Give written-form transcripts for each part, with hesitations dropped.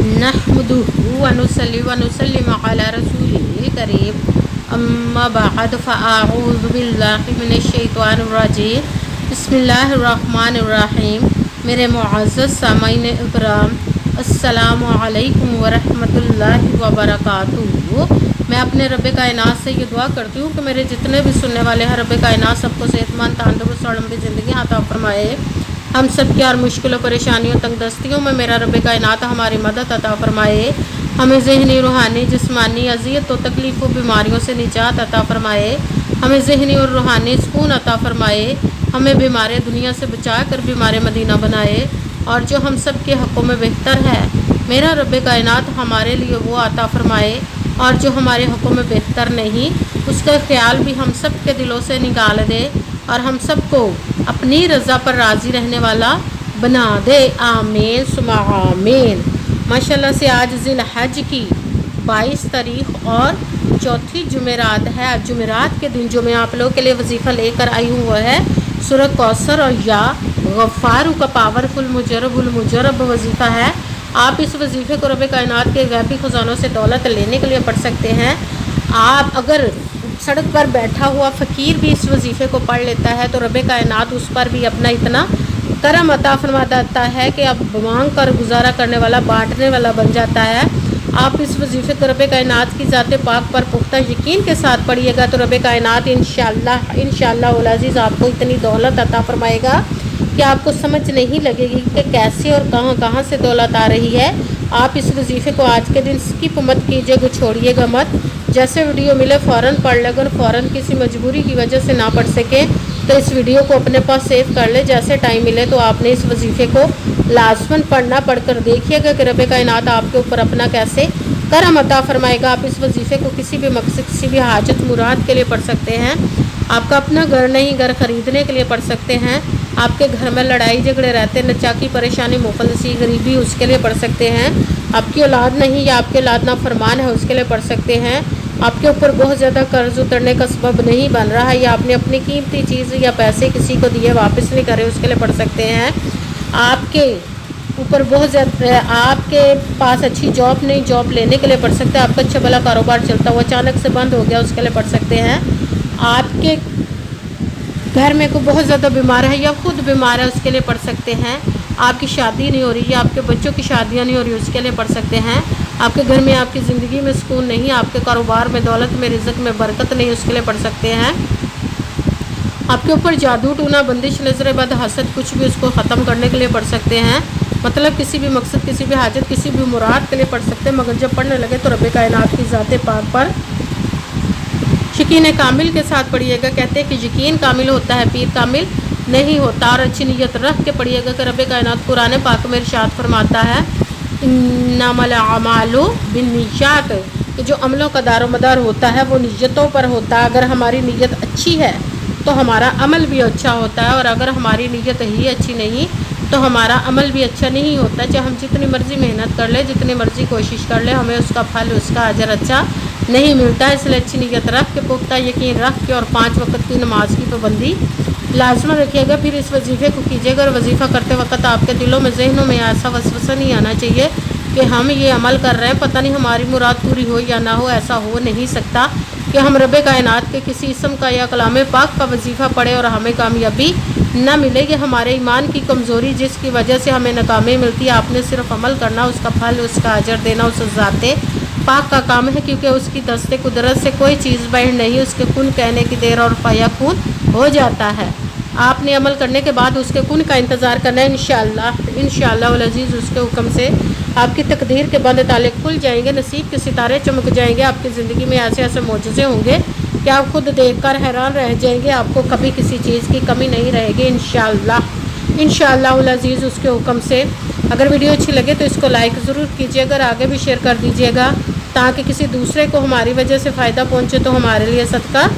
नहमदुहु व नुसल्ली व नुसल्लिमु अला रसूलिल करीम अम्मा बअद फ़अऊज़ु बिल्लाहि मिनश शैतानिर रजीम बिस्मिल्लाहिर रहमानिर रहीम। मेरे मुअज़्ज़ज़ सामाईन इकराम, अस्सलामु अलैकुम व रहमतुल्लाहि व बरकातुहू। मैं अपने रब कायनात से ये दुआ करती हूँ कि मेरे जितने भी सुनने वाले हैं रब कायनात सबको सेहतमंद तंदुरुस्त और लंबी ज़िंदगी अता फरमाए। हम सब की हर मुश्किलों परेशानियों तंगदस्तियों में मेरा रब कायनात हमारी मदद अता फरमाए। हमें ज़हनी रूहानी जिस्मानी अज़ियत और तकलीफ़ों बीमारियों से निजात अता फरमाए। हमें ज़हनी और रूहानी सुकून अता फरमाए। हमें बीमार दुनिया से बचा कर बीमार मदीना बनाए और जो हम सब के हक़ों में बेहतर है मेरा रब कायनात हमारे लिए वो अता फरमाए, और जो हमारे हक़ों में बेहतर नहीं उसका ख्याल भी हम सब के दिलों से निकाल दे और हम सबको अपनी रज़ा पर राज़ी रहने वाला बना दे। आमीन सुमा आमीन। माशाल्लाह से आज ज़िल-हज की 22 तारीख और चौथी जुमेरात है। आज जुमेरात के दिन जो मैं आप लोगों के लिए वजीफ़ा लेकर आई हूँ वो है सूरह कौसर और या गफ़ार का पावरफुल मुजरब वजीफ़ा है। आप इस वजीफ़े को रब कायनात के गैबी ख़जानों से दौलत लेने के लिए पढ़ सकते हैं। आप अगर सड़क पर बैठा हुआ फ़कीर भी इस वजीफ़े को पढ़ लेता है तो रब कायनात उस पर भी अपना इतना करम अता फरमा देता है कि अब मांग कर गुजारा करने वाला बांटने वाला बन जाता है। आप इस वजीफ़े को रब कायनात की ज़ात पाक पर पुख्ता यकीन के साथ पढ़िएगा तो रब कायनात इंशाअल्लाह उल अज़ीज़ आपको इतनी दौलत अता फरमाएगा कि आपको समझ नहीं लगेगी कि कैसे और कहाँ से दौलत आ रही है। आप इस वजीफ़े को आज के दिन स्किप मत कीजिएगा, छोड़िएगा मत। जैसे वीडियो मिले फ़ौरन पढ़ ले। अगर फ़ौरन किसी मजबूरी की वजह से ना पढ़ सके तो इस वीडियो को अपने पास सेव कर ले। जैसे टाइम मिले तो आपने इस वजीफ़े को लाजमन पढ़ना, पढ़कर देखिएगा कि रब कायनात आपके ऊपर अपना कैसे करम अता फरमाएगा। आप इस वजीफ़े को किसी भी मकसद किसी भी हाजत मुराद के लिए पढ़ सकते हैं। आपका अपना घर नहीं, घर ख़रीदने के लिए पढ़ सकते हैं। आपके घर में लड़ाई झगड़े रहते, नचाकी परेशानी मुफलसी गरीबी, उसके लिए पढ़ सकते हैं। आपकी औलाद नहीं या आपके औलाद ना फरमान है उसके लिए पढ़ सकते हैं। आपके ऊपर बहुत ज़्यादा कर्ज उतरने का सबब नहीं बन रहा है या आपने अपनी कीमती चीज़ या पैसे किसी को दिए वापस नहीं करे उसके लिए पढ़ सकते हैं। आपके ऊपर बहुत ज़्यादा आपके पास अच्छी जॉब नहीं, जॉब लेने के लिए पढ़ सकते हैं। आपका अच्छा भला कारोबार चलता हुआ अचानक से बंद हो गया उसके लिए पढ़ सकते हैं। आपके घर में कोई बहुत ज़्यादा बीमार है या खुद बीमार है उसके लिए पढ़ सकते हैं। आपकी शादी नहीं हो रही है, आपके बच्चों की शादियां नहीं हो रही उसके लिए पढ़ सकते हैं। आपके घर में आपकी ज़िंदगी में सुकून नहीं, आपके कारोबार में दौलत में रिज़्क़ में बरकत नहीं उसके लिए पढ़ सकते हैं। आपके ऊपर जादू टूना बंदिश नज़र बद हसद कुछ भी उसको ख़त्म करने के लिए पढ़ सकते हैं। मतलब किसी भी मकसद किसी भी हाजत किसी भी मुराद के लिए पढ़ सकते हैं। मगर जब पढ़ने लगे तो रब कायनात की ज़ात पाक पर यकीन कामिल के साथ पढ़िएगा। कहते हैं कि यकीन कामिल होता है, पीर कामिल नहीं होता। और अच्छी नीयत रख के पढ़िएगा कि रब कायनात कुरान पाक में इरशाद फरमाता है इन्नमल अमालु बिन्नियात, कि जो अमलों का दारोमदार होता है वो नीयतों पर होता है। अगर हमारी नीयत अच्छी है तो हमारा अमल भी अच्छा होता है, और अगर हमारी नीयत ही अच्छी नहीं तो हमारा अमल भी अच्छा नहीं होता। चाहे हम जितनी मर्ज़ी मेहनत कर ले, जितनी मर्ज़ी कोशिश कर ले, हमें उसका फल उसका अजर अच्छा नहीं मिलता। इसलिए अच्छी नीयत रख के पुख्ता यकीन रख के और 5 वक्त की नमाज की पाबंदी लाजमन रखिएगा। फिर इस वजीफ़े को कीजिएगा और वजीफ़ा करते वक्त आपके दिलों में जहनों में ऐसा वसवसा नहीं आना चाहिए कि हम ये अमल कर रहे हैं पता नहीं हमारी मुराद पूरी हो या ना हो। ऐसा हो नहीं सकता कि हम रब कायनात के किसी इसम का या कलाम पाक का वजीफ़ा पढ़े और हमें कामयाबी ना मिले। ये हमारे ईमान की कमज़ोरी जिसकी वजह से हमें नाकामी मिलती है। आपने सिर्फ अमल करना, उसका फल उसका अजर देना उस ज़ाते पाक का काम है, क्योंकि उसकी दस्ते कुदरत से कोई चीज़ बाहर नहीं। उसके कुन कहने की देर और फयाकुन हो जाता है। आपने अमल करने के बाद उसके कुन का इंतज़ार करना है। इंशाअल्लाह उल अज़ीज़ उसके हुक्म से आपकी तकदीर के बंद ताले खुल जाएंगे, नसीब के सितारे चमक जाएंगे। आपकी ज़िंदगी में ऐसे ऐसे मौजज़े होंगे कि आप खुद देखकर हैरान रह जाएंगे। आपको कभी किसी चीज़ की कमी नहीं रहेगी इंशाअल्लाह उल अज़ीज़ उसके हुक्म से। अगर वीडियो अच्छी लगे तो इसको लाइक ज़रूर कीजिएगा और आगे भी शेयर कर दीजिएगा ताकि किसी दूसरे को हमारी वजह से फ़ायदा पहुँचे तो हमारे लिए सदका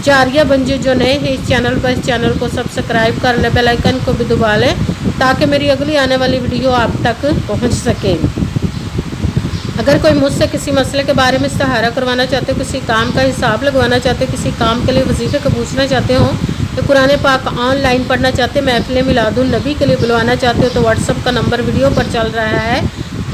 जारिया बन जाए। जो नए हैं इस चैनल पर, इस चैनल को सब्सक्राइब कर लें, बेल आइकन को भी दबा लें ताकि मेरी अगली आने वाली वीडियो आप तक पहुंच सके। अगर कोई मुझसे किसी मसले के बारे में इस्तिहारा करवाना चाहते हो, किसी काम का हिसाब लगवाना चाहते हो, किसी काम के लिए वजीफ़े को पूछना चाहते हो, तो कुरान पाक ऑनलाइन पढ़ना चाहते हैं, महफिल मिलादुन नबी के लिए बुलवाना चाहते हो तो व्हाट्सअप का नंबर वीडियो पर चल रहा है।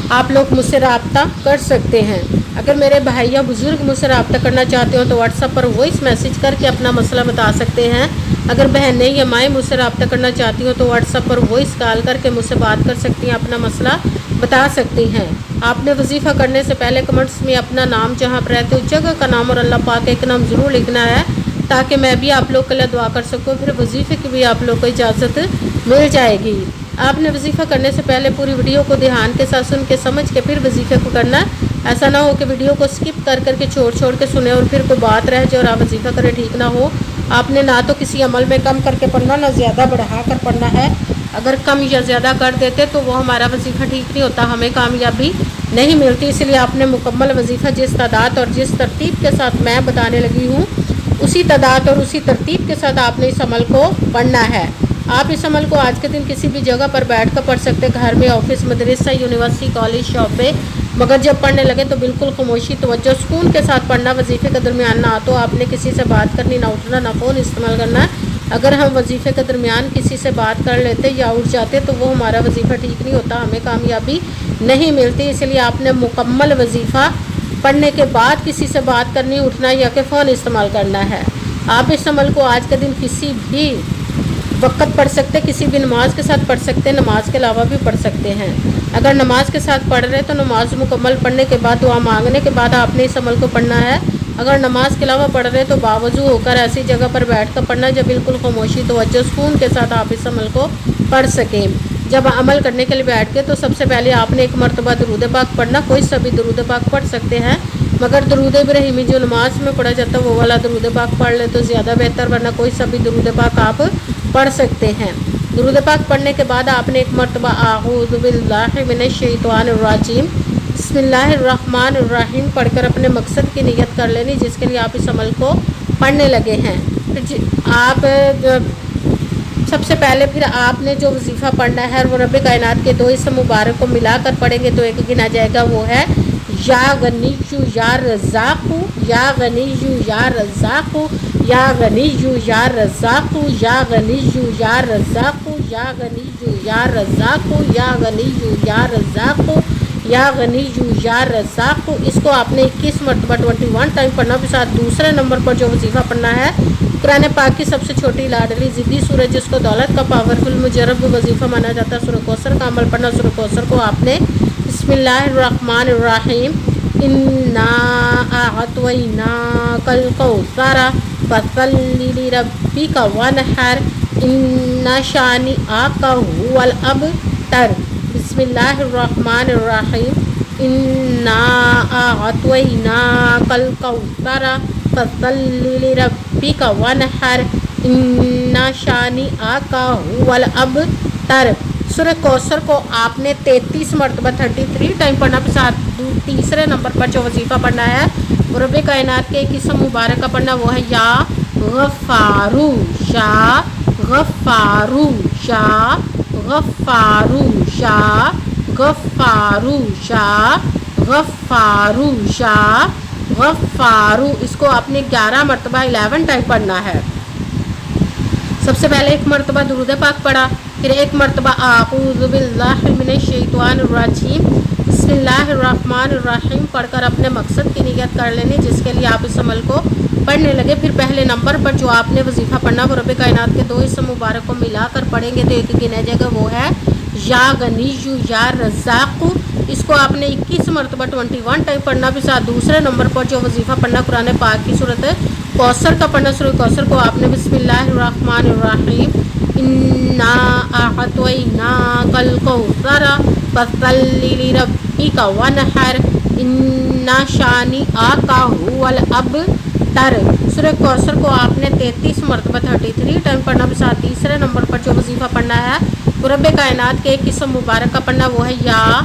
آپ لوگ مجھ سے رابطہ کر سکتے ہیں۔ اگر میرے بھائی یا بزرگ مجھ سے رابطہ کرنا چاہتے ہو تو واٹس ایپ پر وائس میسیج کر کے اپنا مسئلہ بتا سکتے ہیں۔ اگر بہنیں یا مائیں مجھ سے رابطہ کرنا چاہتی ہو تو واٹس ایپ پر وائس کال کر کے مجھ سے بات کر سکتی ہیں، اپنا مسئلہ بتا سکتی ہیں۔ آپ نے وظیفہ کرنے سے پہلے کمنٹس میں اپنا نام، جہاں پر رہتے ہو جگہ کا نام اور اللہ پاک ایک نام ضرور لکھنا ہے، تاکہ میں بھی آپ لوگ کے لیے دعا کر سکوں۔ پھر وظیفے کی بھی آپ لوگ کو اجازت مل جائے گی۔ آپ نے وظیفہ کرنے سے پہلے پوری ویڈیو کو دھیان کے ساتھ سن کے سمجھ کے پھر وظیفے کو کرنا ہے۔ ایسا نہ ہو کہ ویڈیو کو سکپ کر کے چھوڑ کے سنیں اور پھر کوئی بات رہ جائے اور آپ وظیفہ کریں، ٹھیک نہ ہو۔ آپ نے نہ تو کسی عمل میں کم کر کے پڑھنا، نہ زیادہ بڑھا کر پڑھنا ہے۔ اگر کم یا زیادہ کر دیتے تو وہ ہمارا وظیفہ ٹھیک نہیں ہوتا، ہمیں کامیابی نہیں ملتی۔ اس لیے آپ نے مکمل وظیفہ جس تعداد اور جس ترتیب کے ساتھ میں بتانے لگی ہوں، اسی تعداد اور اسی ترتیب کے ساتھ آپ نے اس عمل کو پڑھنا ہے۔ آپ اس عمل کو آج کے دن کسی بھی جگہ پر بیٹھ کر پڑھ سکتے، گھر میں، آفس، مدرسہ، یونیورسٹی، کالج، شاپ پہ، مگر جب پڑھنے لگے تو بالکل خاموشی، توجہ، سکون کے ساتھ پڑھنا۔ وظیفے کے درمیان نہ تو آپ نے کسی سے بات کرنی، نہ اٹھنا، نہ فون استعمال کرنا ہے۔ اگر ہم وظیفے کے درمیان کسی سے بات کر لیتے یا اٹھ جاتے تو وہ ہمارا وظیفہ ٹھیک نہیں ہوتا، ہمیں کامیابی نہیں ملتی۔ اس لیے آپ نے مکمل وظیفہ پڑھنے کے بعد کسی سے بات کرنی، اٹھنا یا کہ فون استعمال کرنا ہے۔ آپ اس عمل کو آج کے دن کسی بھی وقت پڑھ سکتے، کسی بھی نماز کے ساتھ پڑھ سکتے، نماز کے علاوہ بھی پڑھ سکتے ہیں۔ اگر نماز کے ساتھ پڑھ رہے تو نماز مکمل پڑھنے کے بعد دعا مانگنے کے بعد آپ نے اس عمل کو پڑھنا ہے۔ اگر نماز کے علاوہ پڑھ رہے تو باوضو ہو کر ایسی جگہ پر بیٹھ کر پڑھنا جب بالکل خاموشی، توجہ، سکون کے ساتھ آپ اس عمل کو پڑھ سکیں۔ جب عمل کرنے کے لیے بیٹھ کے تو سب سے پہلے آپ نے ایک مرتبہ درود پاک پڑھنا، کوئی سا بھی درود پاک پڑھ سکتے ہیں، مگر درود ابراہیمی جو نماز میں پڑھا جاتا ہے وہ والا درود پاک پڑھ لیں تو زیادہ بہتر، ورنہ کوئی سا بھی درود پاک آپ پڑھ سکتے ہیں۔ درود پاک پڑھنے کے بعد آپ نے ایک مرتبہ اعوذ باللہ من الشیطان الرجیم بسم اللہ الرحمن الرحیم پڑھ کر اپنے مقصد کی نیت کر لینی جس کے لیے آپ اس عمل کو پڑھنے لگے ہیں۔ آپ سب سے پہلے پھر آپ نے جو وظیفہ پڑھنا ہے وہ رب کائنات کے دو اسم مبارک کو ملا کر پڑھیں گے تو ایک گنا جائے گا، وہ ہے یا غنیّ یا رزاق، یا غنیّ یا رزاق، یا غنیّ یا رزاق، یا غنیّ یا رزاق، یا غنیّ یا رزاق، یا غنیّ یا رزاق، یا غنیّ یا رزاق۔ اس کو آپ نے 21 مرتبہ 21 ٹائم پڑھنا۔ پھر ساتھ دوسرے نمبر پر جو وظیفہ پڑھنا ہے قرآن پاک کی سب سے چھوٹی لاڈلی ضدی سورج جس کو دولت کا پاورفل مجرب وظیفہ مانا جاتا ہے، سورہ کوثر کا عمل پڑھنا۔ سورہ کوثر کو آپ نے بسم اللہ الرحمن الرحیم انا اعطیناک الکوثر فصلی لربک وانحر ان شانئک ھو الابتر۔ بسم اللہ الرحمن الرحیم انا اعطیناک الکوثر فصلی لربک وانحر ان شانئک ھو الابتر۔ سورہ کوثر کو آپ نے 33 مرتبہ 33 ٹائم پڑھنا۔ پھر ساتھ تیسرے نمبر پر جو وظیفہ پڑھنا ہے وہ رب کائنات کے ایک اسم مبارک کا پڑھنا، وہ ہے یا غفارو، یا غفارو، یا غفارو، یا غفارو، یا غفارو، یا غفارو۔ اس کو آپ نے 11 مرتبہ 11 ٹائم پڑھنا ہے۔ سب سے پہلے ایک مرتبہ درود پاک پڑھا، پھر ایک مرتبہ اعوذ باللہ من الشیطان الرجیم بسم اللہ الرحمن الرحیم پڑھ کر اپنے مقصد کی نیت کر لینی جس کے لیے آپ اس عمل کو پڑھنے لگے۔ پھر پہلے نمبر پر جو آپ نے وظیفہ پڑھنا وہ رب کائنات کے دو اسم مبارک کو ملا کر پڑھیں گے تو ایک گنا جائے گا، وہ ہے یا غنیّ یا رزاق۔ اس کو آپ نے 21 مرتبہ 21 ٹائم پڑھنا۔ پھر ساتھ دوسرے نمبر پر جو وظیفہ پڑھنا قرآن پاک کی صورت کوثر کا پڑھنا۔ سورہ کوثر کو آپ نے بسم اللہ الرحمن الرحیم انا اعطیناک الکوثر فصلی لربک وانحر ان شانئک ھو الابتر۔ سورہ کوثر کو آپ نے 33 مرتبہ 33 ٹائم پڑھنا۔ پھر ساتھ تیسرے نمبر پر جو وظیفہ پڑھنا ہے وہ رب کائنات کے ایک اسم مبارک کا پڑھنا، وہ ہے یا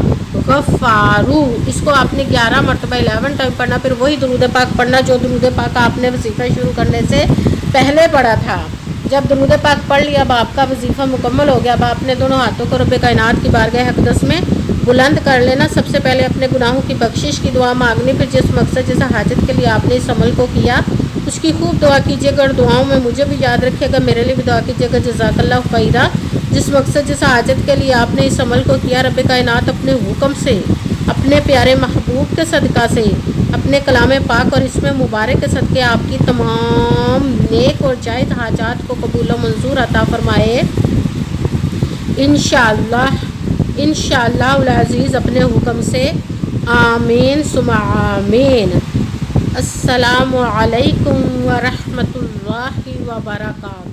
غفارو۔ اس کو آپ نے 11 مرتبہ 11 ٹائم پڑھنا۔ پھر وہی درود پاک پڑھنا جو درود پاک آپ نے وظیفہ شروع کرنے سے پہلے پڑھا تھا۔ جب درود پاک پڑھ لیا، اب آپ کا وظیفہ مکمل ہو گیا، اب آپ نے دونوں ہاتھوں کو رب کائنات کی بارگاہ اقدس میں بلند کر لینا۔ سب سے پہلے اپنے گناہوں کی بخشش کی دعا مانگنی، پھر جس مقصد جیسا حاجت کے لیے آپ نے اس عمل کو کیا اس کی خوب دعا کیجیے گا اور دعاؤں میں مجھے بھی یاد رکھیے گا، میرے لیے بھی دعا کیجیے گا۔ جزاک اللہ خیرہ۔ جس مقصد جیسا حاجت کے لیے آپ نے اس عمل کو کیا، رب کائنات اپنے حکم سے اپنے پیارے محبوب کے صدقہ سے، اپنے کلام پاک اور اس میں مبارک کے صدقے آپ کی تمام نیک اور جائز حاجات کو قبول و منظور عطا فرمائے انشاءاللہ العزیز اپنے حکم سے، آمین ثم آمین۔ السلام علیکم ورحمۃ اللہ وبرکاتہ۔